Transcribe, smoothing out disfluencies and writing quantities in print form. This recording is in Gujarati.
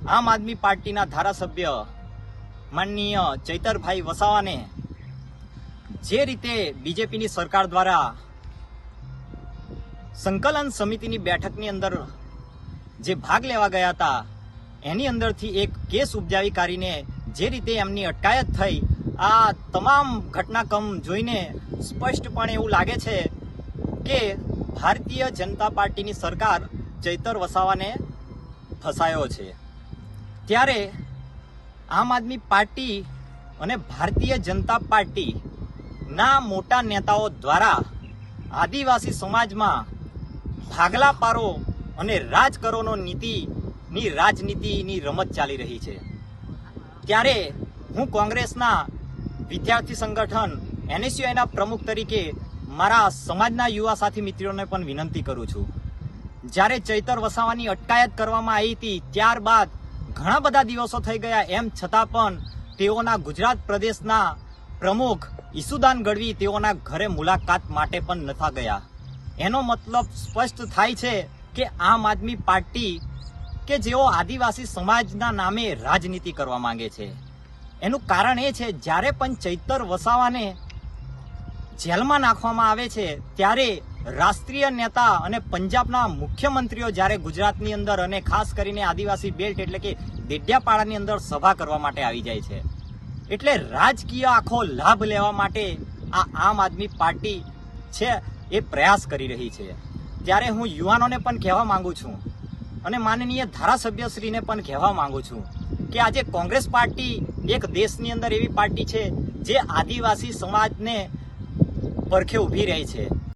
આમ આદમી પાર્ટીના ધારાસભ્ય માનનીય ચૈતરભાઈ વસાવાને જે રીતે બીજેપીની સરકાર દ્વારા સંકલન સમિતિની બેઠકની અંદર જે ભાગ લેવા ગયા હતા એની અંદરથી એક કેસ ઉપજાવી કાઢીને જે રીતે એમની અટકાયત થઈ, આ તમામ ઘટનાક્રમ જોઈને સ્પષ્ટપણે એવું લાગે છે કે ભારતીય જનતા પાર્ટીની સરકાર ચૈતર વસાવાને ફસાયો છે। ત્યારે આમ આદમી પાર્ટી અને ભારતીય જનતા પાર્ટીના મોટા નેતાઓ દ્વારા આદિવાસી સમાજમાં ભાગલા પારો અને રાજ કરોનો નીતિની રાજનીતિની રમત ચાલી રહી છે। ત્યારે હું કોંગ્રેસના વિદ્યાર્થી સંગઠન NSUIના પ્રમુખ તરીકે મારા સમાજના યુવા સાથી મિત્રોને પણ વિનંતી કરું છું, જ્યારે ચૈતર વસાવાની અટકાયત કરવામાં આવી હતી ત્યારબાદ ઘણા બધા દિવસો થઈ ગયા, એમ છતાં પણ તેઓના ગુજરાત પ્રદેશના પ્રમુખ ઈસુદાન ગઢવી તેઓના ઘરે મુલાકાત માટે પણ નતા ગયા। એનો મતલબ સ્પષ્ટ થાય છે કે આમ આદમી પાર્ટી કે જેઓ આદિવાસી સમાજના નામે રાજનીતિ કરવા માંગે છે। એનું કારણ એ છે, જ્યારે પણ ચૈતર વસાવાને જેલમાં નાખવામાં આવે છે ત્યારે રાષ્ટ્રીય નેતા અને પંજાબના મુખ્યમંત્રીઓ જ્યારે ગુજરાતની અંદર અને ખાસ કરીને આદિવાસી બેલ્ટ એટલે કે દેડિયાપાડાની અંદર સભા કરવા માટે આવી જાય છે। એટલે રાજકીય આખો લાભ લેવા માટે આ આમ આદમી પાર્ટી છે એ પ્રયાસ કરી રહી છે। ત્યારે હું યુવાનોને પણ કહેવા માંગુ છું અને માનનીય ધારાસભ્યશ્રીને પણ કહેવા માંગુ છું કે આજે કોંગ્રેસ પાર્ટી એક દેશની અંદર એવી પાર્ટી છે જે આદિવાસી સમાજને પરખે ઊભી રહી છે।